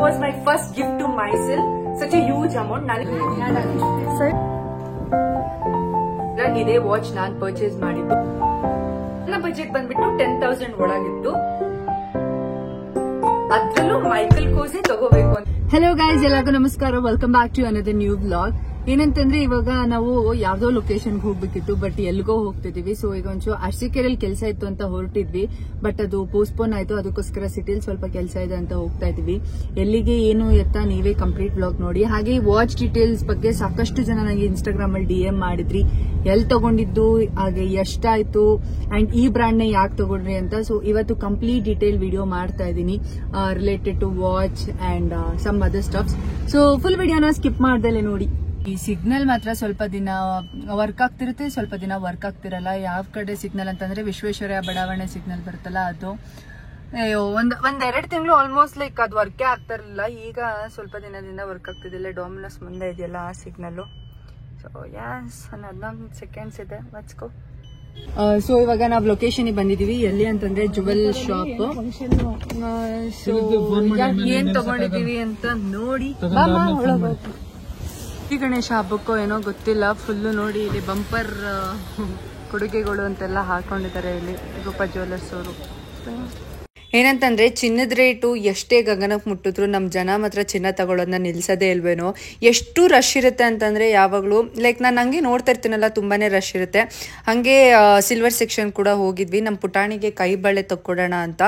Was my first gift to myself, such a huge amount. ಇದೇ watch ನಾನ್ purchase ಮಾಡಿದ್ದು. ನನ್ನ budget ಬಂದ್ಬಿಟ್ಟು 10,000 ಒಳಗಿತ್ತು. ಅದ್ರಲ್ಲೂ ಮೈಕಲ್ ಕೋಸೆ ತಗೋಬೇಕು ಅಂತ. ಹಲೋ ಗೈಸ್, ಎಲ್ಲರಿಗೂ ನಮಸ್ಕಾರ. Welcome back to another new vlog. ಏನಂತಂದ್ರೆ ಇವಾಗ ನಾವು ಯಾವ್ದೋ ಲೊಕೇಶನ್ಗೆ ಹೋಗ್ಬೇಕಿತ್ತು, ಬಟ್ ಎಲ್ಗೋ ಹೋಗ್ತಿದೀವಿ. ಸೊ ಈಗ ಒಂಚೂರು ಅರಸೀಕೆರೆಯಲ್ಲಿ ಕೆಲಸ ಇತ್ತು ಅಂತ ಹೊರಟಿದ್ವಿ, ಬಟ್ ಅದು ಪೋಸ್ಟ್ಪೋನ್ ಆಯ್ತು. ಅದಕ್ಕೋಸ್ಕರ ಸಿಟಿಲಿ ಸ್ವಲ್ಪ ಕೆಲಸ ಇದೆ ಅಂತ ಹೋಗ್ತಾ ಇದೀವಿ. ಎಲ್ಲಿಗೆ ಏನು ಎತ್ತ ನೀವೇ ಕಂಪ್ಲೀಟ್ ವ್ಲಾಗ್ ನೋಡಿ. ಹಾಗೆ ವಾಚ್ ಡೀಟೇಲ್ಸ್ ಬಗ್ಗೆ ಸಾಕಷ್ಟು ಜನ ನನಗೆ ಇನ್ಸ್ಟಾಗ್ರಾಮ್ ಅಲ್ಲಿ DM ಮಾಡಿದ್ರಿ, ಎಲ್ಲಿ ತಗೊಂಡಿದ್ದು, ಹಾಗೆ ಎಷ್ಟಾಯ್ತು, ಅಂಡ್ ಈ ಬ್ರಾಂಡ್ ನ ಯಾಕೆ ತಗೊಂಡ್ರಿ ಅಂತ. ಸೊ ಇವತ್ತು ಕಂಪ್ಲೀಟ್ ಡೀಟೇಲ್ ವಿಡಿಯೋ ಮಾಡ್ತಾ ಇದ್ದೀನಿ related to watch and some other stuffs. So full ವಿಡಿಯೋನ ಸ್ಕಿಪ್ ಮಾಡ್ದಲೆ ನೋಡಿ. ಈ ಸಿಗ್ನಲ್ ಮಾತ್ರ ಸ್ವಲ್ಪ ದಿನ ವರ್ಕ್ ಆಗ್ತಿರುತ್ತೆ, ಸ್ವಲ್ಪ ದಿನ ವರ್ಕ್ ಆಗ್ತಿರಲ್ಲ. ಯಾವ ಕಡೆ ಸಿಗ್ನಲ್ ಅಂತಂದ್ರೆ ವಿಶ್ವೇಶ್ವರಯ್ಯ ಬಡಾವಣೆ ಸಿಗ್ನಲ್ ಬರುತ್ತಲ್ಲ ಅದು. ಒಂದೆರಡು ತಿಂಗಳು ಆಲ್ಮೋಸ್ಟ್ ಲೈಕ್ ಅದು ವರ್ಕೇ ಆಗ್ತಾ ಇರಲಿಲ್ಲ. ಈಗ ಸ್ವಲ್ಪ ದಿನದಿಂದ ವರ್ಕ್ ಆಗ್ತಿದ್ದಿಲ್ಲ. ಡಾಮಿನೋಸ್ ಮುಂದೆ ಇದೆಯಲ್ಲ ಆ ಸಿಗ್ನಲ್. ಸೊ ಯಾಸ್ 14 ಸೆಕೆಂಡ್ಸ್ ಇದೆ. Let's go. ಸೊ ಇವಾಗ ನಾವು ಲೊಕೇಶನ್ ಬಂದಿದೀವಿ. ಎಲ್ಲಿ ಅಂತಂದ್ರೆ ಜುವೆಲ್ ಶಾಪ್. ಸೊ ಏನ್ ತಗೊಂಡಿದೀವಿ ಅಂತ ನೋಡಿ. ಈ ಗಣೇಶ ಹಬ್ಬಕ್ಕೋ ಏನೋ ಗೊತ್ತಿಲ್ಲ, ಫುಲ್ಲು ನೋಡಿ ಇಲ್ಲಿ ಬಂಪರ್ ಕೊಡುಗೆಗಳು ಅಂತೆಲ್ಲ ಹಾಕೊಂಡಿದ್ದಾರೆ ಇಲ್ಲಿ ರೂಪ ಜ್ಯುವೆಲ್ಲರ್ಸ್ ಅವರು. ಏನಂತಂದ್ರೆ ಚಿನ್ನದ ರೇಟು ಎಷ್ಟೇ ಗಗನಕ್ಕೆ ಮುಟ್ಟಿದ್ರು ನಮ್ಮ ಜನ ಮಾತ್ರ ಚಿನ್ನ ತಗೊಳ್ಳೋದನ್ನ ನಿಲ್ಸೋದೇ ಇಲ್ವೇನೋ. ಎಷ್ಟು ರಶ್ ಇರುತ್ತೆ ಅಂತಂದ್ರೆ ಯಾವಾಗಲೂ ಲೈಕ್ ನಾನು ಹಂಗೆ ನೋಡ್ತಾ ಇರ್ತೀನಲ್ಲ, ತುಂಬಾನೇ ರಶ್ ಇರುತ್ತೆ. ಹಾಗೆ ಸಿಲ್ವರ್ ಸೆಕ್ಷನ್ ಕೂಡ ಹೋಗಿದ್ವಿ ನಮ್ಮ ಪುಟಾಣಿಗೆ ಕೈ ಬಳೆ ತಕ್ಕೊಡೋಣ ಅಂತ.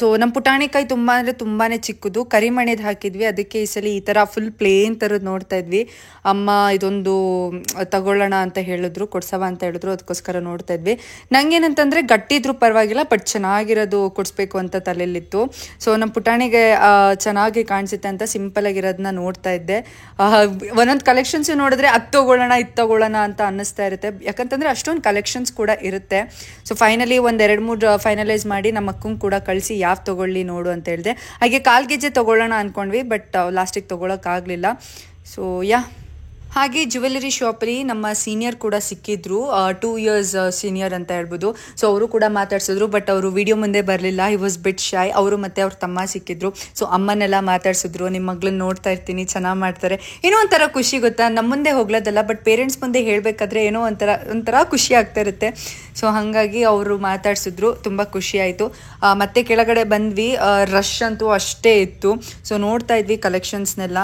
ಸೊ ನಮ್ಮ ಪುಟಾಣಿ ಕೈ ತುಂಬಾ ಅಂದ್ರೆ ತುಂಬಾನೇ ಚಿಕ್ಕದು, ಕರಿಮಣಿದ್ ಹಾಕಿದ್ವಿ. ಅದಕ್ಕೆ ಈ ಸಲ ಈ ತರ ಫುಲ್ ಪ್ಲೇನ್ ತರದ್ ನೋಡ್ತಾ ಇದ್ವಿ. ಅಮ್ಮ ಇದೊಂದು ತಗೊಳ್ಳೋಣ ಅಂತ ಹೇಳಿದ್ರು, ಕೊಡ್ಸವ ಅಂತ ಹೇಳಿದ್ರು, ಅದಕ್ಕೋಸ್ಕರ ನೋಡ್ತಾ ಇದ್ವಿ. ನಂಗೇನಂತಂದ್ರೆ ಗಟ್ಟಿದ್ರು ಪರವಾಗಿಲ್ಲ, ಬಟ್ ಚೆನ್ನಾಗಿರೋದು ಕೊಡ್ಸ್ಬೇಕು ಅಂತ ತಲೆಯಲ್ಲಿತ್ತು. ಸೊ ನಮ್ಮ ಪುಟಾಣಿಗೆ ಚೆನ್ನಾಗಿ ಕಾಣಿಸುತ್ತೆ ಅಂತ ಸಿಂಪಲ್ ಆಗಿರೋದನ್ನ ನೋಡ್ತಾ ಇದ್ದೆ. ಒಂದೊಂದು ಕಲೆಕ್ಷನ್ಸ್ ನೋಡಿದ್ರೆ ಅದು ತಗೊಳ್ಳೋಣ ಇದು ತಗೊಳ್ಳೋಣ ಅಂತ ಅನ್ನಿಸ್ತಾ ಇರುತ್ತೆ, ಯಾಕಂತಂದ್ರೆ ಅಷ್ಟೊಂದು ಕಲೆಕ್ಷನ್ಸ್ ಕೂಡ ಇರುತ್ತೆ. ಸೊ ಫೈನಲಿ ಒಂದ್ 2-3 ಫೈನಲೈಸ್ ಮಾಡಿ ನಮ್ಮ ಅಕ್ಕಂಗೆ ಕೂಡ ಕಳಿಸಿ ಯಾವ ತಗೊಳ್ಳಿ ನೋಡು ಅಂತ ಹೇಳಿದೆ. ಹಾಗೆ ಕಾಲ್ಗೆಜ್ಜೆ ತಗೊಳ್ಳೋಣ ಅನ್ಕೊಂಡ್ವಿ, ಬಟ್ ಲಾಸ್ಟಿಗೆ ತಗೊಳಕ್ ಆಗ್ಲಿಲ್ಲ. ಸೊ ಹಾಗೆ ಜ್ಯುವೆಲರಿ ಶಾಪಲ್ಲಿ ನಮ್ಮ ಸೀನಿಯರ್ ಕೂಡ ಸಿಕ್ಕಿದ್ರು, 2 years ಸೀನಿಯರ್ ಅಂತ ಹೇಳ್ಬೋದು. ಸೊ ಅವರು ಕೂಡ ಮಾತಾಡ್ಸಿದ್ರು, ಬಟ್ ಅವರು ವಿಡಿಯೋ ಮುಂದೆ ಬರಲಿಲ್ಲ. ಹಿ ವಾಸ್ ಬಿಟ್ ಶೈ. ಅವರು ಮತ್ತೆ ಅವ್ರ ತಮ್ಮ ಸಿಕ್ಕಿದ್ರು. ಸೊ ಅಮ್ಮನೆಲ್ಲ ಮಾತಾಡ್ಸಿದ್ರು, ನಿಮ್ಮ ಮಗಳನ್ನ ನೋಡ್ತಾ ಇರ್ತೀನಿ, ಚೆನ್ನಾಗಿ ಮಾಡ್ತಾರೆ. ಏನೋ ಒಂಥರ ಖುಷಿ ಗೊತ್ತಾ, ನಮ್ಮ ಮುಂದೆ ಹೋಗ್ಲೋದಲ್ಲ, ಬಟ್ ಪೇರೆಂಟ್ಸ್ ಮುಂದೆ ಹೇಳಬೇಕಾದ್ರೆ ಏನೋ ಒಂಥರ ಖುಷಿ ಆಗ್ತಾ ಇರುತ್ತೆ. ಸೊ ಹಾಗಾಗಿ ಅವರು ಮಾತಾಡ್ಸಿದ್ರು, ತುಂಬ ಖುಷಿ ಆಯಿತು. ಮತ್ತೆ ಕೆಳಗಡೆ ಬಂದ್ವಿ, ರಶ್ ಅಂತೂ ಅಷ್ಟೇ ಇತ್ತು. ಸೊ ನೋಡ್ತಾ ಇದ್ವಿ ಕಲೆಕ್ಷನ್ಸ್ನೆಲ್ಲ.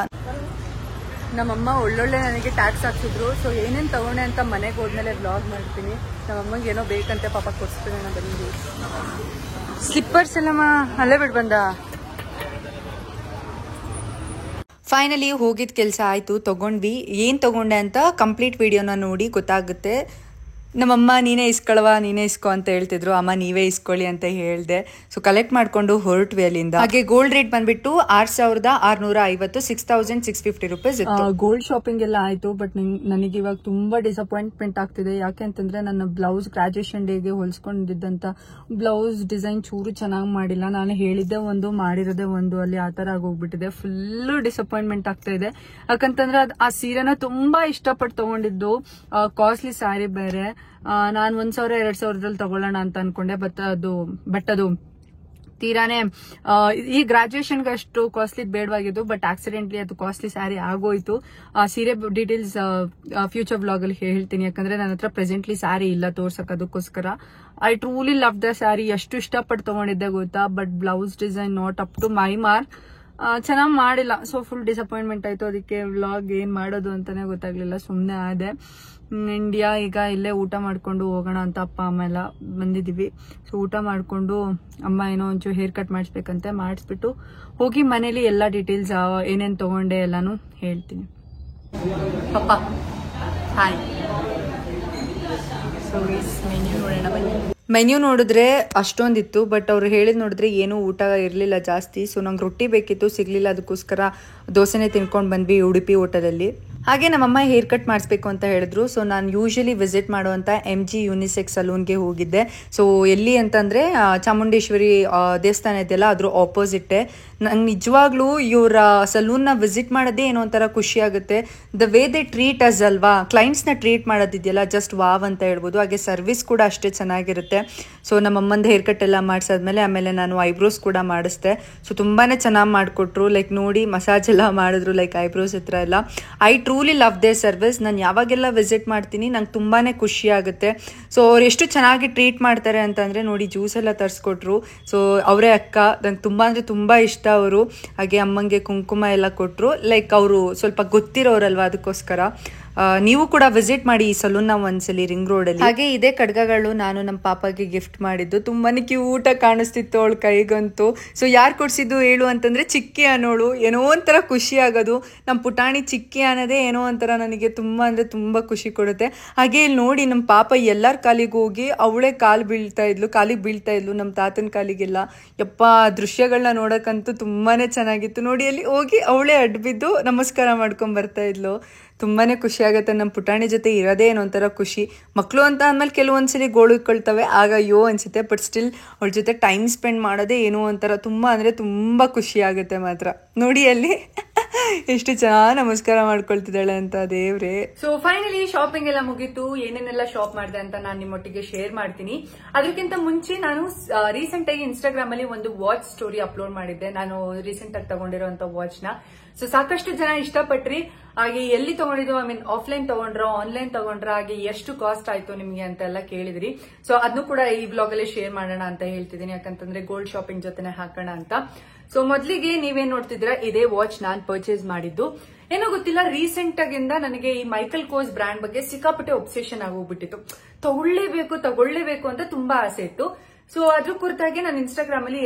ನಮ್ಮಮ್ಮ ಒಳ್ಳೊಳ್ಳೆ ನನಗೆ ಟ್ಯಾಕ್ಸ್ ಹಾಕ್ಸಿದ್ರು. ಸೊ ಏನೇನು ತಗೊಂಡೆ ಅಂತ ಮನೆಗೆ ಹೋದ್ಮೇಲೆ ವ್ಲಾಗ್ ಮಾಡ್ತೀನಿ. ನಮ್ಮಮ್ಮಗೆ ಏನೋ ಬೇಕಂತೆ, ಪಾಪ ಕೊಡ್ಸ್ತೀನಿ ಬಂದು. ಸ್ಲಿಪ್ಪರ್ಸ್ ಎಲ್ಲಮ್ಮ ಅಲ್ಲೇ ಬಿಟ್ಟು ಬಂದ. ಫೈನಲಿ ಹೋಗಿದ್ದ ಕೆಲಸ ಆಯಿತು, ತಗೊಂಡ್ವಿ. ಏನು ತಗೊಂಡೆ ಅಂತ ಕಂಪ್ಲೀಟ್ ವಿಡಿಯೋನ ನೋಡಿ ಗೊತ್ತಾಗುತ್ತೆ. ನಮ್ಮಮ್ಮ ನೀನೇ ಇಸ್ಕೋ ಅಂತ ಹೇಳ್ತಿದ್ರು. ಅಮ್ಮ ನೀವೇ ಇಸ್ಕೊಳ್ಳಿ ಅಂತ ಹೇಳಿದೆ. ಸೊ ಕಲೆಕ್ಟ್ ಮಾಡ್ಕೊಂಡು ಹೊರಟ್ವಿ ಅಲ್ಲಿಂದ. ಹಾಗೆ ಗೋಲ್ಡ್ ರೇಟ್ ಬಂದ್ಬಿಟ್ಟು 6,650, 6,650 ರೂಪೀಸ್ ಇತ್ತು. ಗೋಲ್ಡ್ ಶಾಪಿಂಗ್ ಎಲ್ಲ ಆಯ್ತು, ಬಟ್ ನನಗೆ ಇವಾಗ ತುಂಬಾ ಡಿಸಪಾಯಿಂಟ್ಮೆಂಟ್ ಆಗ್ತಿದೆ. ಯಾಕೆ ಅಂತಂದ್ರೆ ನನ್ನ ಬ್ಲೌಸ್ ಗ್ರಾಜುಯೇಷನ್ ಡೇಗೆ ಹೊಲ್ಸ್ಕೊಂಡಿದ್ದಂತ ಬ್ಲೌಸ್ ಡಿಸೈನ್ ಚೂರು ಚೆನ್ನಾಗಿ ಮಾಡಿಲ್ಲ. ನಾನು ಹೇಳಿದ್ದೆ ಒಂದು, ಮಾಡಿರೋದೇ ಒಂದು, ಅಲ್ಲಿ ಆ ತರ ಆಗೋಗ್ಬಿಟ್ಟಿದೆ. ಫುಲ್ ಡಿಸಪಾಯಿಂಟ್ಮೆಂಟ್ ಆಗ್ತಾ ಇದೆ. ಯಾಕಂತಂದ್ರೆ ಆ ಸೀರೆನ ತುಂಬಾ ಇಷ್ಟಪಟ್ಟು ತಗೊಂಡಿದ್ದು, ಕಾಸ್ಟ್ಲಿ ಸ್ಯಾರಿ ಬೇರೆ. ನಾನು 1,000-2,000 ತಗೊಳ್ಳೋಣ ಅಂತ ಅನ್ಕೊಂಡೆ, ಬಟ್ ಅದು ತೀರಾನೇ ಈ ಗ್ರಾಜುಯೇಷನ್ಗೆ ಅಷ್ಟು ಕಾಸ್ಟ್ಲಿ ಬೇಡವಾಗಿದ್ದು, ಬಟ್ ಆಕ್ಸಿಡೆಂಟ್ಲಿ ಅದು ಕಾಸ್ಟ್ಲಿ ಸ್ಯಾರಿ ಆಗೋಯ್ತು. ಸೀರೆ ಡೀಟೇಲ್ಸ್ ಫ್ಯೂಚರ್ ವ್ಲಾಗ್ ಅಲ್ಲಿ ಹೇಳ್ತೀನಿ, ಯಾಕಂದ್ರೆ ನನ್ನ ಹತ್ರ ಪ್ರೆಸೆಂಟ್ಲಿ ಸ್ಯಾರಿ ಇಲ್ಲ ತೋರ್ಸಕ್. ಅದಕ್ಕೋಸ್ಕರ I truly love the sari. ಎಷ್ಟು ಇಷ್ಟಪಟ್ಟು ತಗೊಂಡಿದ್ದೆ ಗೊತ್ತಾ, but blouse design not up to my mark. ಚೆನ್ನಾಗಿ ಮಾಡಿಲ್ಲ. ಸೊ ಫುಲ್ ಡಿಸಪಾಯಿಂಟ್ಮೆಂಟ್ ಆಯ್ತು. ಅದಕ್ಕೆ ವ್ಲಾಗ್ ಏನ್ ಮಾಡೋದು ಅಂತಾನೆ ಗೊತ್ತಾಗ್ಲಿಲ್ಲ, ಸುಮ್ಮನೆ ಆದೆ. ಇಂಡಿಯಾ ಈಗ ಇಲ್ಲೇ ಊಟ ಮಾಡ್ಕೊಂಡು ಹೋಗೋಣ ಅಂತ ಅಪ್ಪ ಅಮ್ಮ ಎಲ್ಲ ಬಂದಿದೀವಿ. ಸೊ ಊಟ ಮಾಡ್ಕೊಂಡು ಅಮ್ಮ ಏನೋ ಒಂಚೂರು ಹೇರ್ ಕಟ್ ಮಾಡಿಸ್ಬೇಕಂತೆ, ಮಾಡಿಸ್ಬಿಟ್ಟು ಹೋಗಿ ಮನೇಲಿ ಎಲ್ಲ ಡೀಟೇಲ್ಸ್ ಏನೇನು ತಗೊಂಡೆ ಎಲ್ಲಾನು ಹೇಳ್ತೀನಿ. ಪಪ್ಪ ಹಾಯ್. ಸೊ ಮೆನ್ಯೂ ನೋಡೋಣ ಬನ್ನಿ. ಮೆನ್ಯೂ ನೋಡಿದ್ರೆ ಅಷ್ಟೊಂದಿತ್ತು, ಬಟ್ ಅವ್ರು ಹೇಳಿದ್ ನೋಡಿದ್ರೆ ಏನೂ ಊಟ ಇರಲಿಲ್ಲ ಜಾಸ್ತಿ. ಸೊ ನಂಗೆ ರೊಟ್ಟಿ ಬೇಕಿತ್ತು, ಸಿಗ್ಲಿಲ್ಲ. ಅದಕ್ಕೋಸ್ಕರ ದೋಸೆನೇ ತಿನ್ಕೊಂಡು ಬಂದ್ವಿ ಉಡುಪಿ ಹೋಟೆಲಲ್ಲಿ. ಹಾಗೆ ನಮ್ಮಮ್ಮ ಹೇರ್ ಕಟ್ ಮಾಡಿಸ್ಬೇಕು ಅಂತ ಹೇಳಿದ್ರು. ಸೊ ನಾನು ಯೂಶಲಿ ವಿಸಿಟ್ ಮಾಡುವಂಥ MG ಯೂನಿಸೆಕ್ಸ್ ಸಲೂನ್ಗೆ ಹೋಗಿದ್ದೆ. ಸೊ ಎಲ್ಲಿ ಅಂತಂದರೆ ಚಾಮುಂಡೇಶ್ವರಿ ದೇವಸ್ಥಾನ ಇದೆಯಲ್ಲ ಅದ್ರ ಆಪೋಸಿಟ್ಟೆ. ನಂಗೆ ನಿಜವಾಗ್ಲೂ ಇವರ ಸಲೂನ್ನ ವಿಸಿಟ್ ಮಾಡೋದೇ ಏನೋ ಒಂಥರ ಖುಷಿ ಆಗುತ್ತೆ. The way they treat us ಅಲ್ವಾ, ಕ್ಲೈಂಟ್ಸ್ನ ಟ್ರೀಟ್ ಮಾಡೋದಿದೆಯಲ್ಲ ಜಸ್ಟ್ ವಾವ್ ಅಂತ ಹೇಳ್ಬೋದು. ಹಾಗೆ ಸರ್ವಿಸ್ ಕೂಡ ಅಷ್ಟೇ ಚೆನ್ನಾಗಿರುತ್ತೆ. ಸೊ ನಮ್ಮಮ್ಮಂದು ಹೇರ್ ಕಟ್ ಎಲ್ಲ ಮಾಡಿಸಾದ್ಮೇಲೆ ಆಮೇಲೆ ನಾನು ಐಬ್ರೋಸ್ ಕೂಡ ಮಾಡಿಸ್ದೆ. ಸೊ ತುಂಬಾ ಚೆನ್ನಾಗಿ ಮಾಡಿಕೊಟ್ರು. ಲೈಕ್ ನೋಡಿ ಮಸಾಜ್ ಎಲ್ಲ ಮಾಡಿದ್ರು, ಲೈಕ್ ಐಬ್ರೋಸ್ ಹತ್ರ ಎಲ್ಲ. I truly love they service. ನಾನು ಯಾವಾಗೆಲ್ಲ ವಿಸಿಟ್ ಮಾಡ್ತೀನಿ ನಂಗೆ ತುಂಬಾ ಖುಷಿ ಆಗುತ್ತೆ. ಸೊ ಅವ್ರು ಎಷ್ಟು ಚೆನ್ನಾಗಿ ಟ್ರೀಟ್ ಮಾಡ್ತಾರೆ ಅಂತಂದರೆ ನೋಡಿ, ಜ್ಯೂಸ್ ಎಲ್ಲ ತರಿಸ್ಕೊಟ್ರು. ಸೊ ಅವರೇ ಅಕ್ಕ, ನಂಗೆ ತುಂಬ ಅಂದರೆ ತುಂಬ ಇಷ್ಟ ಅವರು. ಹಾಗೆ ಅಮ್ಮಂಗೆ ಕುಂಕುಮ ಎಲ್ಲ ಕೊಟ್ಟರು. ಲೈಕ್ ಅವರು ಸ್ವಲ್ಪ ಗೊತ್ತಿರೋರಲ್ವ, ಅದಕ್ಕೋಸ್ಕರ ನೀವು ಕೂಡ ವಿಸಿಟ್ ಮಾಡಿ ಈ ಸಲೂನ್ನ ಒಂದ್ಸಲಿ ರಿಂಗ್ ರೋಡಲ್ಲಿ. ಹಾಗೆ ಇದೇ ಕಡ್ಗಗಳು ನಾನು ನಮ್ಮ ಪಾಪಗೆ ಗಿಫ್ಟ್ ಮಾಡಿದ್ದು. ತುಂಬಾನೇ ಕ್ಯೂಟಾಗಿ ಕಾಣಿಸ್ತಿತ್ತು ಅವಳ ಕೈಗಂತೂ. ಸೊ ಯಾರು ಕೊಡ್ಸಿದ್ದು ಹೇಳು ಅಂತಂದ್ರೆ ಚಿಕ್ಕಿ ಅನ್ನೋಳು. ಏನೋ ಒಂಥರ ಖುಷಿ ಆಗೋದು, ನಮ್ಮ ಪುಟಾಣಿ ಚಿಕ್ಕಿ ಅನ್ನೋದೇ ಏನೋ ಒಂಥರ ನನಗೆ ತುಂಬ ಅಂದರೆ ತುಂಬ ಖುಷಿ ಕೊಡುತ್ತೆ. ಹಾಗೆ ಇಲ್ಲಿ ನೋಡಿ ನಮ್ಮ ಪಾಪ ಎಲ್ಲರ ಕಾಲಿಗೆ ಹೋಗಿ ಅವಳೇ ಕಾಲಿಗೆ ಬೀಳ್ತಾ ಇದ್ಲು ನಮ್ಮ ತಾತನ ಕಾಲಿಗೆಲ್ಲ. ಯಪ್ಪ ದೃಶ್ಯಗಳನ್ನ ನೋಡೋಕ್ಕಂತೂ ತುಂಬಾ ಚೆನ್ನಾಗಿತ್ತು. ನೋಡಿ ಅಲ್ಲಿ ಹೋಗಿ ಅವಳೇ ಅಡ್ಬಿದ್ದು ನಮಸ್ಕಾರ ಮಾಡ್ಕೊಂಡ್ ಬರ್ತಾ ಇದ್ಲು. ತುಂಬಾ ಖುಷಿ ಆಗುತ್ತೆ. ನಮ್ಮ ಪುಟಾಣಿ ಜೊತೆ ಇರೋದೇ ಏನೋ ಒಂಥರ ಖುಷಿ. ಮಕ್ಕಳು ಅಂತ ಅಂದಮೇಲೆ ಕೆಲವೊಂದ್ಸಲಿ ಗೋಳುಕೊಳ್ತವೆ, ಆಗ ಅಯ್ಯೋ ಅನಿಸುತ್ತೆ. ಬಟ್ ಸ್ಟಿಲ್ ಅವಳ ಜೊತೆ ಟೈಮ್ ಸ್ಪೆಂಡ್ ಮಾಡೋದೇ ಏನೋ ಒಂಥರ ತುಂಬ ಅಂದರೆ ತುಂಬ ಖುಷಿ ಆಗುತ್ತೆ ಮಾತ್ರ. ನೋಡಿ ಅಲ್ಲಿ ಎಷ್ಟು ಚೆನ್ನಾಗಿ ನಮಸ್ಕಾರ ಮಾಡ್ಕೊಳ್ತಿದ್ದಾಳೆ ಅಂತ ದೇವ್ರೆ. ಸೊ ಫೈನಲಿ ಶಾಪಿಂಗ್ ಎಲ್ಲ ಮುಗೀತು. ಏನೇನೆಲ್ಲ ಶಾಪ್ ಮಾಡಿದೆ ಅಂತ ನಾನು ನಿಮ್ಮೊಟ್ಟಿಗೆ ಶೇರ್ ಮಾಡ್ತೀನಿ. ಅದಕ್ಕಿಂತ ಮುಂಚೆ ನಾನು ರೀಸೆಂಟ್ ಆಗಿ ಇನ್ಸ್ಟಾಗ್ರಾಮ್ ಅಲ್ಲಿ ಒಂದು ವಾಚ್ ಸ್ಟೋರಿ ಅಪ್ಲೋಡ್ ಮಾಡಿದ್ದೆ. ನಾನು ರೀಸೆಂಟ್ ಆಗಿ ತಗೊಂಡಿರುವಂತ ವಾಚ್ ನ. ಸೊ ಸಾಕಷ್ಟು ಜನ ಇಷ್ಟಪಟ್ರಿ. ಹಾಗೆ ಎಲ್ಲಿ ತಗೊಂಡಿದ್ದು, ಐ ಮೀನ್ ಆಫ್ಲೈನ್ ತಗೊಂಡ್ರ ಆನ್ಲೈನ್ ತಗೊಂಡ್ರ, ಹಾಗೆ ಎಷ್ಟು ಕಾಸ್ಟ್ ಆಯ್ತು ನಿಮ್ಗೆ ಅಂತೆಲ್ಲ ಕೇಳಿದ್ರಿ. ಸೊ ಅದನ್ನು ಕೂಡ ಈ ಬ್ಲಾಗ್ ಅಲ್ಲಿ ಶೇರ್ ಮಾಡೋಣ ಅಂತ ಹೇಳ್ತಿದ್ದೀನಿ. ಯಾಕಂತಂದ್ರೆ ಗೋಲ್ಡ್ ಶಾಪಿಂಗ್ ಜೊತೆನೆ ಹಾಕೋಣ ಅಂತ. ಸೊ ಮೊದ್ಲಿಗೆ ನೀವೇನ್ ನೋಡ್ತಿದ್ರ, ಇದೇ ವಾಚ್ ನಾನ್ ಪರ್ಚೇಸ್ ಮಾಡಿದ್ದು. ಏನೋ ಗೊತ್ತಿಲ್ಲ, ರೀಸೆಂಟ್ ಆಗಿಂದ ನನಗೆ ಈ ಮೈಕಲ್ ಕೋಸ್ ಬ್ರ್ಯಾಂಡ್ ಬಗ್ಗೆ ಸಿಕ್ಕಾಪಟ್ಟೆ ಒಬ್ಸೆಷನ್ ಆಗೋಗ್ಬಿಟ್ಟಿತ್ತು. ತಗೊಳ್ಳೇಬೇಕು ಅಂತ ತುಂಬಾ ಆಸೆ ಇತ್ತು. ಸೊ ಅದ್ರ ಕುರಿತಾಗಿ ನಾನು ಇನ್ಸ್ಟಾಗ್ರಾಮ್ ಅಲ್ಲಿ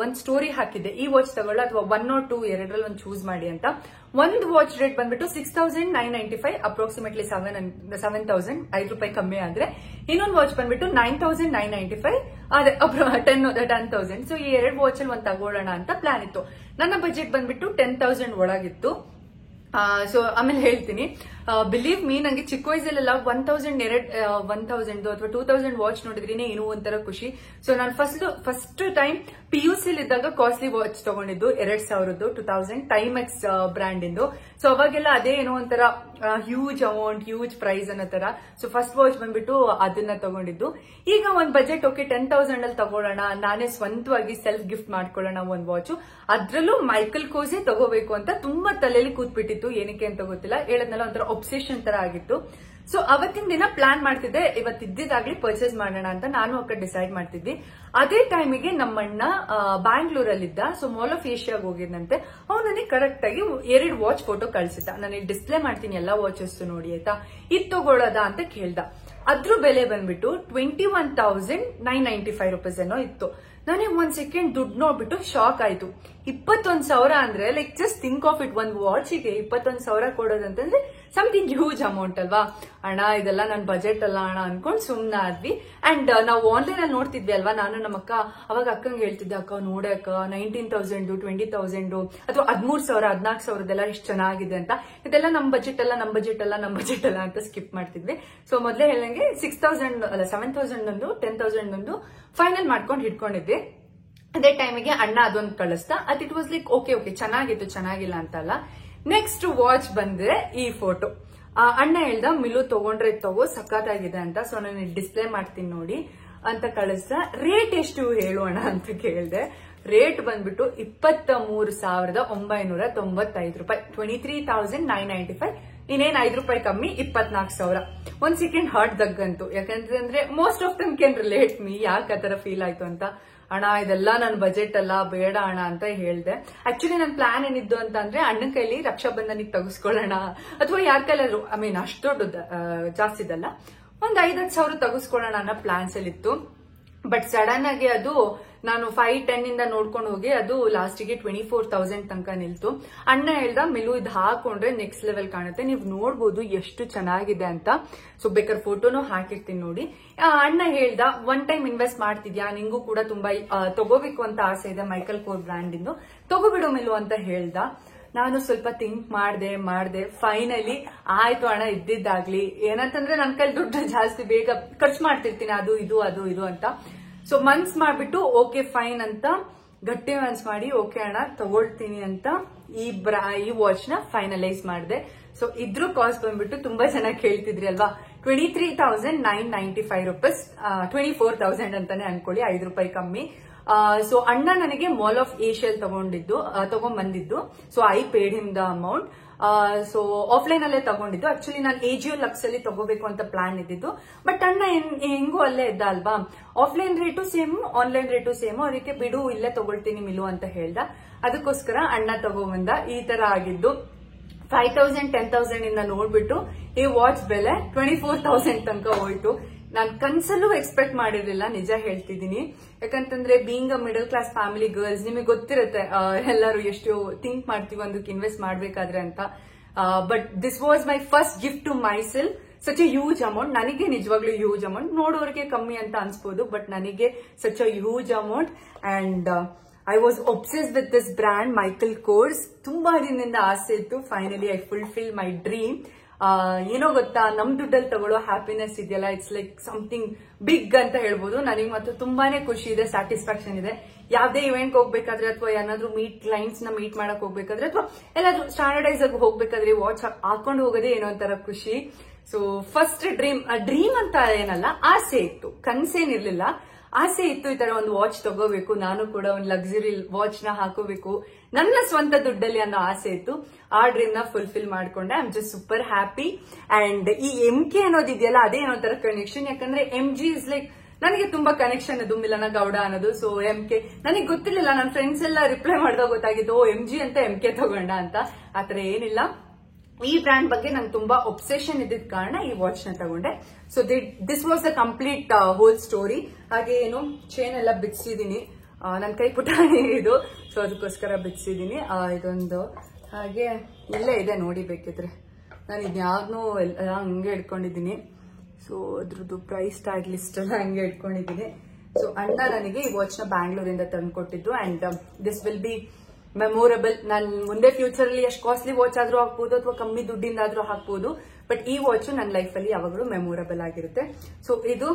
ಒಂದ್ ಸ್ಟೋರಿ ಹಾಕಿದ್ದೆ, ಈ ವಾಚ್ ತಗೊಳ್ಳ ಅಥವಾ 1 or 2 ಎರಡರಲ್ಲಿ ಒಂದು ಚೂಸ್ ಮಾಡಿ ಅಂತ. ಒಂದು ವಾಚ್ ರೇಟ್ ಬಂದ್ಬಿಟ್ಟು 6,995, ಅಪ್ರಾಕ್ಸಿಮೇಟ್ಲಿ 7,000 ₹5 ಕಮ್ಮಿ ಆದ್ರೆ. ಇನ್ನೊಂದು ವಾಚ್ ಬಂದ್ಬಿಟ್ಟು 9,995, ಅದೇ 10,000. ಸೊ ಈ 2 ವಾಚ್ ಅಲ್ಲಿ ಒಂದು ತಗೊಳ್ಳೋಣ ಅಂತ ಪ್ಲಾನ್ ಇತ್ತು. ನನ್ನ ಬಜೆಟ್ ಬಂದ್ಬಿಟ್ಟು 10,000 ಒಳಗಿತ್ತು. ಸೊ ಆಮೇಲೆ ಹೇಳ್ತೀನಿ. ಬಿಲೀವ್ ಮೀ, ನಂಗೆ ಚಿಕ್ಕ ವಯಸ್ಸಲ್ಲೆಲ್ಲ 1,000 ಅಥವಾ 2,000 ವಾಚ್ ನೋಡಿದ್ರೇನೆ ಏನೋ ಒಂಥರ ಖುಷಿ. ಸೊ ನಾನು ಫಸ್ಟ್ ಟೈಮ್ PUC ಇದ್ದಾಗ ಕಾಸ್ಟ್ಲಿ ವಾಚ್ ತಗೊಂಡಿದ್ದು 2,000 2000 ಟೈಮೆಕ್ಸ್ ಬ್ರ್ಯಾಂಡ್ ಇಂದು. ಸೊ ಅವಾಗೆಲ್ಲ ಅದೇ ಏನೋ ಒಂಥರ ಹ್ಯೂಜ್ ಅಮೌಂಟ್, ಹ್ಯೂಜ್ ಪ್ರೈಸ್ ಅನ್ನೋ ತರ. ಸೊ ಫಸ್ಟ್ ವಾಚ್ ಬಂದ್ಬಿಟ್ಟು ಅದನ್ನ ತಗೊಂಡಿದ್ದು. ಈಗ ಒಂದ್ ಬಜೆಟ್ ಓಕೆ 10,000 ಅಲ್ಲಿ ತಗೊಳ್ಳೋಣ, ನಾನೇ ಸ್ವಂತವಾಗಿ ಸೆಲ್ಫ್ ಗಿಫ್ಟ್ ಮಾಡ್ಕೊಳ್ಳೋಣ ಒಂದ್ ವಾಚ್. ಅದ್ರಲ್ಲೂ ಮೈಕಲ್ ಕೋಸೇ ತಗೋಬೇಕು ಅಂತ ತುಂಬಾ ತಲೆಯಲ್ಲಿ ಕೂತ್ಬಿಟ್ಟಿತ್ತು. ಏನಕ್ಕೆ ಅಂತ ಗೊತ್ತಿಲ್ಲ, ಹೇಳದ್ನೆಲ್ಲ ಒಂಥರ ಒಬ್ಸೆಷನ್ ತರ ಆಗಿತ್ತು. ಸೊ ಅವತ್ತಿನ ದಿನ ಪ್ಲಾನ್ ಮಾಡ್ತಿದ್ದೆ, ಇವತ್ತಿದ್ದಾಗ್ಲಿ ಪರ್ಚೇಸ್ ಮಾಡೋಣ ಅಂತ ನಾನು ಅಕ್ಕ ಡಿಸೈಡ್ ಮಾಡ್ತಿದ್ವಿ. ಅದೇ ಟೈಮಿಗೆ ನಮ್ಮಣ್ಣ ಬ್ಯಾಂಗ್ಳೂರಲ್ಲಿದ್ದ. ಸೊ ಮಾಲ್ ಆಫ್ ಏಷ್ಯಾಗ ಹೋಗಿದ್ದಂತೆ. ಅವ್ನು ನನಗೆ ಕರೆಕ್ಟ್ ಆಗಿ 2 ವಾಚ್ ಫೋಟೋ ಕಳ್ಸಿದ್ದ. ನಾನು ಡಿಸ್ಪ್ಲೇ ಮಾಡ್ತೀನಿ ಎಲ್ಲಾ ವಾಚಸ್ ನೋಡಿ ಆಯ್ತಾ, ಇದು ತಗೊಳ್ಳೋದಾ ಅಂತ ಕೇಳ್ದ. ಅದ್ರ ಬೆಲೆ ಬಂದ್ಬಿಟ್ಟು 21,995 ರೂಪೀಸ್ ಏನೋ ಇತ್ತು. ನನಗೆ ಒಂದ್ ಸೆಕೆಂಡ್ ದುಡ್ಡು ನೋಡ್ಬಿಟ್ಟು ಶಾಕ್ ಆಯ್ತು. 21,000 ಅಂದ್ರೆ like just think of it, ಒಂದ್ ವಾಚಿಗೆ 21,000 ಕೊಡೋದಂತಂದ್ರೆ ಸಮಥಿಂಗ್ ಹ್ಯೂಜ್ ಅಮೌಂಟ್ ಅಲ್ವಾ. ಅಣ್ಣ ಇದೆಲ್ಲ ನನ್ ಬಜೆಟ್ ಅಲ್ಲ ಅಣ್ಣ ಅನ್ಕೊಂಡ್ ಸುಮ್ನೆ ಆದ್ವಿ. ಅಂಡ್ ನಾವು ಆನ್ಲೈನ್ ಅಲ್ಲಿ ನೋಡ್ತಿದ್ವಿ ಅಲ್ವಾ, ನಾನು ನಮ್ಮ ಅಕ್ಕ. ಅವಾಗ ಅಕ್ಕಂಗೆ ಹೇಳ್ತಿದ್ದೆ, ಅಕ್ಕ ನೋಡೆ ಅಕ್ಕ 19,000 20,000 ಅಥವಾ 13,000 14,000 ಎಷ್ಟು ಚೆನ್ನಾಗಿದೆ ಅಂತ. ಇದೆಲ್ಲ ನಮ್ ಬಜೆಟ್ ಅಲ್ಲ ಅಂತ ಸ್ಕಿಪ್ ಮಾಡ್ತಿದ್ವಿ. ಸೊ ಮೊದ್ಲೇ ಹೇಳಂಗೆ 6,000 ಅಲ್ಲ 7,000 ಒಂದು 10,000 ಒಂದು ಫೈನಲ್ ಮಾಡ್ಕೊಂಡು ಹಿಡ್ಕೊಂಡಿದ್ವಿ. ಅದೇ ಟೈಮಿಗೆ ಅಣ್ಣ ಅದೊಂದು ಕಳಿಸ್ತಾ. ಅದು ಇಟ್ ವಾಸ್ ಲೈಕ್ ಓಕೆ ಚೆನ್ನಾಗಿತ್ತು, ಚೆನ್ನಾಗಿಲ್ಲ ಅಂತಲ್ಲ. ನೆಕ್ಸ್ಟ್ ವಾಚ್ ಬಂದ್ರೆ ಈ ಫೋಟೋ. ಅಣ್ಣ ಹೇಳ್ದ, ಮಿಲು ತಗೊಂಡ್ರೆ ತಗೋ ಸಖತ್ತಾಗಿದೆ ಅಂತ. ಸೊ ನಾನು ಡಿಸ್ಪ್ಲೇ ಮಾಡ್ತೀನಿ ನೋಡಿ ಅಂತ ಕಳಿಸ್ದ. ರೇಟ್ ಎಷ್ಟು ಹೇಳೋಣ ಅಂತ ಕೇಳಿದೆ. ರೇಟ್ ಬಂದ್ಬಿಟ್ಟು 23,995 ರೂಪಾಯಿ, 23,995. ಇನ್ನೇನ್ ₹5 ಕಮ್ಮಿ, 24,000. ಒಂದ್ ಸೆಕೆಂಡ್ ಹಾರ್ಟ್ ದಗ್ಗಂತು. ಯಾಕಂತಂದ್ರೆ most of them can relate me, ಯಾಕೆ ಆತರ ಫೀಲ್ ಆಯ್ತು ಅಂತ. ಅಣ್ಣ ಇದೆಲ್ಲ ನನ್ನ ಬಜೆಟ್ ಅಲ್ಲ, ಬೇಡ ಅಣ್ಣ ಅಂತ ಹೇಳ್ದೆ. ಆಕ್ಚುಲಿ ನನ್ನ ಪ್ಲಾನ್ ಏನಿದ್ದು ಅಂತ ಅಂದ್ರೆ ಅಣ್ಣನ ಕೈಲಿ ರಕ್ಷಾಬಂಧನಿಗೆ ತಗಸ್ಕೊಳ್ಳೋಣ, ಅಥವಾ ಯಾರ ಕೈಲಾದ್ರು, ಐ ಮೀನ್ ಅಷ್ಟು ದೊಡ್ಡ ಜಾಸ್ತಿ ಇದಲ್ಲ, ಒಂದ್ 5,000 ತಗಸ್ಕೊಳ್ಳೋಣ ಅನ್ನೋ ಪ್ಲಾನ್ಸ್ ಅಲ್ಲಿ ಇತ್ತು. ಬಟ್ ಸಡನ್ ಆಗಿ ಅದು ನಾನು 5-10 ಇಂದ ನೋಡ್ಕೊಂಡು ಹೋಗಿ ಅದು ಲಾಸ್ಟಿಗೆ 24,000 ತನಕ ನಿಲ್ತು. ಅಣ್ಣ ಹೇಳ್ದ, ಮಿಲು ಇದು ಹಾಕೊಂಡ್ರೆ ನೆಕ್ಸ್ಟ್ ಲೆವೆಲ್ ಕಾಣುತ್ತೆ, ನೀವು ನೋಡ್ಬೋದು ಎಷ್ಟು ಚೆನ್ನಾಗಿದೆ ಅಂತ. ಸೊ ಬೇಕಾದ್ರೆ ಫೋಟೋನು ಹಾಕಿರ್ತೀನಿ ನೋಡಿ. ಅಣ್ಣ ಹೇಳ್ದ, ಒನ್ ಟೈಮ್ ಇನ್ವೆಸ್ಟ್ ಮಾಡ್ತಿದ್ಯಾ, ನಿಂಗೂ ಕೂಡ ತುಂಬಾ ತಗೋಬೇಕು ಅಂತ ಆಸೆ ಇದೆ ಮೈಕಲ್ ಕೋರ್ ಬ್ರ್ಯಾಂಡ್ ಇಂದು, ತಗೋಬಿಡು ಮಿಲು ಅಂತ ಹೇಳ್ದ. ನಾನು ಸ್ವಲ್ಪ ಥಿಂಕ್ ಮಾಡ್ದೆ ಫೈನಲಿ ಆಯ್ತು ಅಣ್ಣ, ಇದ್ದಿದ್ದಾಗ್ಲಿ. ಏನಂತಂದ್ರೆ ನನ್ ಕೈಲಿ ದುಡ್ಡು ಜಾಸ್ತಿ ಬೇಗ ಖರ್ಚು ಮಾಡ್ತಿರ್ತೀನಿ, ಅದು ಇದು ಅಂತ. ಸೊ ಮನ್ಸ್ ಮಾಡ್ಬಿಟ್ಟು ಓಕೆ ಫೈನ್ ಅಂತ ಗಟ್ಟಿ ಮನ್ಸ್ ಮಾಡಿ ಓಕೆ ಅಣ್ಣ ತಗೊಳ್ತೀನಿ ಅಂತ ಈ ವಾಚ್ ನ ಫೈನಲೈಸ್ ಮಾಡಿದೆ. ಸೊ ಇದ್ರ ಕಾಸ್ಟ್ ಬಂದ್ಬಿಟ್ಟು ತುಂಬಾ ಜನ ಕೇಳ್ತಿದ್ರಿ ಅಲ್ವಾ, 23,995 ರೂಪೀಸ್, 24,000 ಅಂತಾನೆ ಅನ್ಕೊಳ್ಳಿ, 5 ರೂಪಾಯಿ ಕಮ್ಮಿ. ಸೊ ಅಣ್ಣ ನನಗೆ ಮಾಲ್ ಆಫ್ ಏಷ್ಯಲ್ಲಿ ತಗೊಂಡ್ಬಂದಿದ್ದು. So I paid him the amount. So offline ಅಲ್ಲೇ ತಗೊಂಡಿದ್ದು. ಆಕ್ಚುಲಿ ನಾನು AGO ಲಕ್ಸ್ ಅಲ್ಲಿ ತಗೋಬೇಕು ಅಂತ ಪ್ಲಾನ್ ಇದ್ದಿದ್ದು, ಬಟ್ ಅಣ್ಣ ಹೆಂಗೂ ಅಲ್ಲೇ ಇದ್ದ ಅಲ್ವಾ, offline rate same online rate same, ಅದಕ್ಕೆ ಬಿಡು ಇಲ್ಲೇ ತಗೊಳ್ತೀನಿ ಮಿಲು ಅಂತ ಹೇಳ್ದ. ಅದಕ್ಕೋಸ್ಕರ ಅಣ್ಣ ತಗೊಂಬಂದ. ಈ ತರ ಆಗಿದ್ದು 5,000 10,000 ಇಂದ ನೋಡ್ಬಿಟ್ಟು ಈ ವಾಚ್ ಬೆಲೆ 24,000 ತನಕ ಹೋಯ್ತು. ನಾನ್ ಕನ್ಸಲ್ಲೂ ಎಕ್ಸ್ಪೆಕ್ಟ್ ಮಾಡಿರ್ಲಿಲ್ಲ, ನಿಜ ಹೇಳ್ತಿದ್ದೀನಿ. ಯಾಕಂತಂದ್ರೆ being a middle class family girls, ನಿಮಗೆ ಗೊತ್ತಿರುತ್ತೆ ಎಲ್ಲರೂ ಎಷ್ಟು ಥಿಂಕ್ ಮಾಡ್ತೀವಿ ಒಂದಕ್ಕೆ ಇನ್ವೆಸ್ಟ್ ಮಾಡ್ಬೇಕಾದ್ರೆ ಅಂತ. But this was my first gift to myself. Such a huge amount. ನನಗೆ ನಿಜವಾಗ್ಲೂ ಹ್ಯೂಜ್ ಅಮೌಂಟ್, ನೋಡೋರಿಗೆ ಕಮ್ಮಿ ಅಂತ ಅನ್ಸ್ಬೋದು, ಬಟ್ ನನಗೆ such a huge amount. And I was obsessed with this brand Michael Kors. ತುಂಬಾ ದಿನದಿಂದ ಆಸೆ ಇತ್ತು. Finally I fulfil my dream. ಏನೋ ಗೊತ್ತಾ, ನಮ್ ದುಡ್ಡಲ್ಲಿ ತಗೊಳ್ಳೋ ಹ್ಯಾಪಿನೆಸ್ ಇದೆಯಲ್ಲ, ಇಟ್ಸ್ ಲೈಕ್ ಸಮಥಿಂಗ್ ಬಿಗ್ ಅಂತ ಹೇಳ್ಬೋದು. ನನಗೆ ಮತ್ತು ತುಂಬಾನೇ ಖುಷಿ ಇದೆ, ಸ್ಯಾಟಿಸ್ಫ್ಯಾಕ್ಷನ್ ಇದೆ. ಯಾವ್ದೇ ಇವೆಂಟ್ ಹೋಗ್ಬೇಕಾದ್ರೆ ಅಥವಾ ಏನಾದ್ರೂ ಕ್ಲೈಂಟ್ಸ್ ನ ಮೀಟ್ ಮಾಡಕ್ ಹೋಗ್ಬೇಕಾದ್ರೆ ಅಥವಾ ಎಲ್ಲಾದ್ರೂ ಸ್ಟ್ಯಾಂಡರ್ಡೈಸ್ ಆಗಿ ಹೋಗ್ಬೇಕಾದ್ರೆ ವಾಚ್ ಹಾಕೊಂಡು ಹೋಗೋದೇ ಏನೋ ಒಂಥರ ಖುಷಿ. ಸೊ ಫಸ್ಟ್ ಡ್ರೀಮ್ ಅಂತ ಏನಲ್ಲ, ಆಸೆ ಇತ್ತು, ಕನ್ಸೇನಿರ್ಲಿಲ್ಲ, ಆಸೆ ಇತ್ತು. ಈ ತರ ಒಂದು ವಾಚ್ ತಗೋಬೇಕು, ನಾನು ಕೂಡ ಒಂದು ಲಕ್ಸುರಿ ವಾಚ್ ನ ಹಾಕೋಬೇಕು ನನ್ನ ಸ್ವಂತ ದುಡ್ಡಲ್ಲಿ ಅನ್ನೋ ಆಸೆ ಇತ್ತು. ಆ ಡ್ರೀಮ್ ನ ಫುಲ್ಫಿಲ್ ಮಾಡ್ಕೊಂಡೆ. I am just super happy. And ಈ MK ಅನ್ನೋದಿದೆಯಲ್ಲ, ಅದೇ ಏನೋ ತರ ಕನೆಕ್ಷನ್. ಯಾಕಂದ್ರೆ MG ಇಸ್ ಲೈಕ್ ನನಗೆ ತುಂಬಾ ಕನೆಕ್ಷನ್ ಅದು, ಮಿಲನ ಗೌಡ ಅನ್ನೋದು. ಸೊ MK ನನಗೆ ಗೊತ್ತಿರ್ಲಿಲ್ಲ, ನನ್ನ ಫ್ರೆಂಡ್ಸ್ ಎಲ್ಲ ರಿಪ್ಲೈ ಮಾಡಿದಾಗ ಗೊತ್ತಾಗಿತ್ತು, MG ಅಂತ MK ತಗೊಂಡ ಅಂತ. ಆತರ ಏನಿಲ್ಲ. ಈ ಬ್ರ್ಯಾಂಡ್ ಬಗ್ಗೆ ನಂಗೆ ತುಂಬಾ ಒಬ್ಸೆಷನ್ ಇದ್ದಿದ್ ಕಾರಣ ಈ ವಾಚ್ ನ ತಗೊಂಡೆ. So this was the complete hole story. ಹಾಗೆ ಏನು ಚೈನ್ ಎಲ್ಲ ಬಿಡಿಸಿದೀನಿ, ನನ್ನ ಕೈ ಪುಟಾಣಿ ಇದು, ಸೊ ಅದಕ್ಕೋಸ್ಕರ ಬಿಡಿಸಿದೀನಿ. ಇದೊಂದು ಹಾಗೆ ಇಲ್ಲೇ ಇದೆ ನೋಡಿ ಬೇಕಿದ್ರೆ. ನಾನು ಇದ್ಯಾವ್ದನ್ನೂ ಎಲ್ಲ ಹಂಗೆ ಇಟ್ಕೊಂಡಿದ್ದೀನಿ. ಸೊ ಅದ್ರದ್ದು ಪ್ರೈಸ್ ಟ್ಯಾಗ್ ಲಿಸ್ಟ್ ಎಲ್ಲ ಹಂಗೆ ಇಟ್ಕೊಂಡಿದ್ದೀನಿ. ಸೊ ಅಣ್ಣ ನನಗೆ ಈ ವಾಚ್ ನ ಬ್ಯಾಂಗ್ಳೂರಿಂದ ತಂದ್ಕೊಟ್ಟಿದ್ದು. And this will be memorable. ನಾನು ಮುಂದೆ ಫ್ಯೂಚರ್ ಅಲ್ಲಿ ಎಷ್ಟು ಕಾಸ್ಟ್ಲಿ ವಾಚ್ ಆದ್ರೂ ಹಾಕ್ಬೋದು ಅಥವಾ ಕಮ್ಮಿ ದುಡ್ಡಿಂದ ಆದ್ರೂ ಹಾಕ್ಬೋದು, ಬಟ್ ಈ ವಾಚ್ ನನ್ನ ಲೈಫ್ ಅಲ್ಲಿ ಯಾವಾಗಲೂ ಮೆಮೊರಬಲ್ ಆಗಿರುತ್ತೆ. ಸೊ ಇದು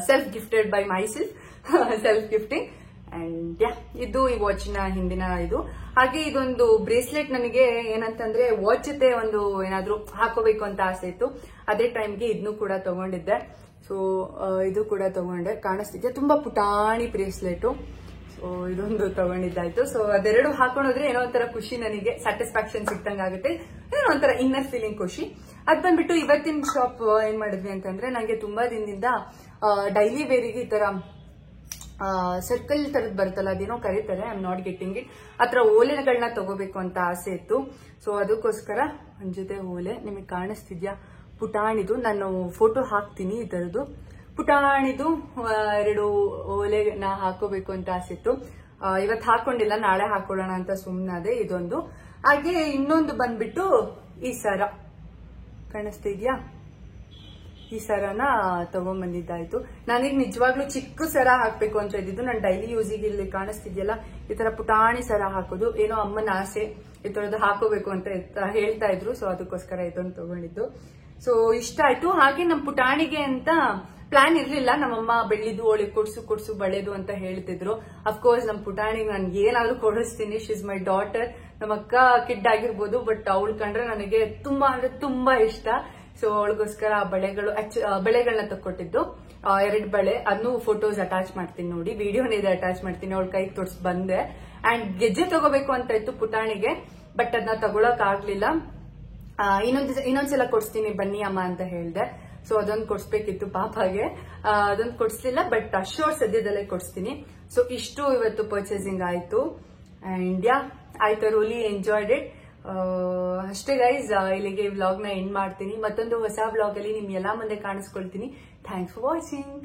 self gifted by my self gifting. And ಇದು ಈ ವಾಚ್ ನ ಹಿಂದಿನ ಇದು. ಹಾಗೆ ಇದೊಂದು ಬ್ರೇಸ್ಲೆಟ್ ನನಗೆ ಏನಂತಂದ್ರೆ ವಾಚ್ ಜೊತೆ ಒಂದು ಏನಾದ್ರೂ ಹಾಕೋಬೇಕು ಅಂತ ಆಸೆ ಇತ್ತು. ಅದೇ ಟೈಮ್ಗೆ ಇದನ್ನು ಕೂಡ ತಗೊಂಡಿದ್ದೆ. ಸೊ ಇದು ಕೂಡ ತಗೊಂಡೆ, ಕಾಣಿಸ್ತಿದ್ದೆ, ತುಂಬಾ ಪುಟಾಣಿ ಬ್ರೇಸ್ಲೆಟ್. ಸೊ ಇದೊಂದು ತಗೊಂಡಿದ್ದಾಯ್ತು. ಸೊ ಅದೆರಡು ಹಾಕೊಂಡೋದ್ರೆ ಏನೋ ಒಂಥರ ಖುಷಿ, ನನಗೆ ಸ್ಯಾಟಿಸ್ಫ್ಯಾಕ್ಷನ್ ಸಿಕ್ತಂಗಾಗುತ್ತೆ, ಏನೋ ಒಂಥರ ಇನ್ನರ್ ಫೀಲಿಂಗ್ ಖುಷಿ. ಅದ್ ಬಂದ್ಬಿಟ್ಟು ಇವತ್ತಿನ ಶಾಪ್ ಏನ್ ಮಾಡಿದ್ವಿ ಅಂತಂದ್ರೆ, ನಂಗೆ ತುಂಬಾ ದಿನದಿಂದ ಡೈಲಿ ವೇರಿಗೆ ಈ ತರ ಸರ್ಕಲ್ ತರದ್ ಬರುತ್ತಲ್ಲ, ಅದೇನೋ ಕರೀತಾರೆ, I am not getting it, ಆತರ ಓಲೆಗಳನ್ನ ತಗೋಬೇಕು ಅಂತ ಆಸೆ ಇತ್ತು. ಸೊ ಅದಕ್ಕೋಸ್ಕರ ಒಂದ್ ಜೊತೆ ಓಲೆ ನಿಮಗೆ ಕಾಣಿಸ್ತಿದ್ಯಾ, ಪುಟಾಣಿದು. ನಾನು ಫೋಟೋ ಹಾಕ್ತೀನಿ ಇದರದು. ಪುಟಾಣಿದು 2 ಓಲೆನ ಹಾಕೋಬೇಕು ಅಂತ ಆಸೆ ಇತ್ತು. ಇವತ್ತು ಹಾಕೊಂಡಿಲ್ಲ, ನಾಳೆ ಹಾಕೊಳ್ಳೋಣ ಅಂತ ಸುಮ್ಮನಾದೆ. ಇದೊಂದು. ಹಾಗೆ ಇನ್ನೊಂದು ಬಂದ್ಬಿಟ್ಟು ಈ ಸರ ಕಾಣಿಸ್ತಿದ್ಯಾ, ಈ ಸರನ ತಗೊಂಡ್ಬಂದಿದ್ದಾಯ್ತು. ನನಗೆ ನಿಜವಾಗ್ಲೂ ಚಿಕ್ಕ ಸರ ಹಾಕ್ಬೇಕು ಅಂತ ಇದ್ದಿದ್ದು. ನಾನು ಡೈಲಿ ಯೂಸಿಗೆ ಇಲ್ಲಿ ಕಾಣಿಸ್ತಿದ್ಯಲ್ಲ ಈ ತರ ಪುಟಾಣಿ ಸರ ಹಾಕೋದು ಏನೋ ಅಮ್ಮನ ಆಸೆ, ಈ ತರದ್ದು ಹಾಕೋಬೇಕು ಅಂತ ಹೇಳ್ತಾ ಇದ್ರು. ಸೊ ಅದಕ್ಕೋಸ್ಕರ ಇದೊಂದು ತಗೊಂಡಿದ್ದು. ಸೊ ಇಷ್ಟ ಆಯ್ತು. ಹಾಗೆ ನಮ್ ಪುಟಾಣಿಗೆ ಅಂತ ಪ್ಲಾನ್ ಇರ್ಲಿಲ್ಲ. ನಮ್ಮಮ್ಮ ಬೆಳ್ಳಿದು ಓಳಿ ಕೊಡ್ಸು ಬಳೆದು ಅಂತ ಹೇಳ್ತಿದ್ರು. ಅಫ್ಕೋರ್ಸ್ ನಮ್ ಪುಟಾಣಿಗೆ ನಾನು ಏನಾದ್ರೂ ಕೊಡಿಸ್ತೀನಿ. She is my daughter. ನಮ್ಮ ಅಕ್ಕ ಕಿಡ್ ಆಗಿರ್ಬೋದು, ಬಟ್ ಅವಳು ಕಂಡ್ರೆ ನನಗೆ ತುಂಬಾ ಅಂದ್ರೆ ತುಂಬಾ ಇಷ್ಟ. ಸೊ ಅವಳಿಗೋಸ್ಕರ ಬಳೆಗಳನ್ನ ತಕ್ಕೊಟ್ಟಿದ್ದು 2 ಬಳೆ. ಅದನ್ನು ಫೋಟೋಸ್ ಅಟ್ಯಾಚ್ ಮಾಡ್ತೀನಿ ನೋಡಿ, ವಿಡಿಯೋನ ಇದೆ ಅಟ್ಯಾಚ್ ಮಾಡ್ತೀನಿ. ಅವಳ ಕೈಗೆ ತೋರ್ಸ್ ಬಂದೆ. ಅಂಡ್ ಗೆಜ್ಜೆ ತಗೋಬೇಕು ಅಂತ ಇತ್ತು ಪುಟಾಣಿಗೆ, ಬಟ್ ಅದನ್ನ ತಗೊಳಕ್ ಆಗ್ಲಿಲ್ಲ. ಇನ್ನೊಂದ್ಸಲ ಕೊಡ್ಸ್ತೀನಿ ಬನ್ನಿ ಅಮ್ಮ ಅಂತ ಹೇಳ್ದೆ. ಸೊ ಅದೊಂದು ಕೊಡ್ಸ್ಬೇಕಿತ್ತು ಪಾಪಾಗೆ, ಅದೊಂದು ಕೊಡ್ಸ್ಲಿಲ್ಲ, ಬಟ್ ಅಶ್ಯೂರ್ ಸದ್ಯದಲ್ಲೇ ಕೊಡ್ಸ್ತೀನಿ. ಸೊ ಇಷ್ಟು ಇವತ್ತು ಪರ್ಚೇಸಿಂಗ್ ಆಯ್ತು. And I thoroughly enjoyed it. ಅಷ್ಟೇ ಗೈಸ್, ಇಲ್ಲಿಗೆ ವ್ಲಾಗ್ ನ ಎಂಡ್ ಮಾಡ್ತೀನಿ. ಮತ್ತೊಂದು ಹೊಸ ವ್ಲಾಗ್ ಅಲ್ಲಿ ನಿಮ್ ಎಲ್ಲಾ ಮುಂದೆ ಕಾಣಿಸ್ಕೊಳ್ತೀನಿ. Thanks for watching.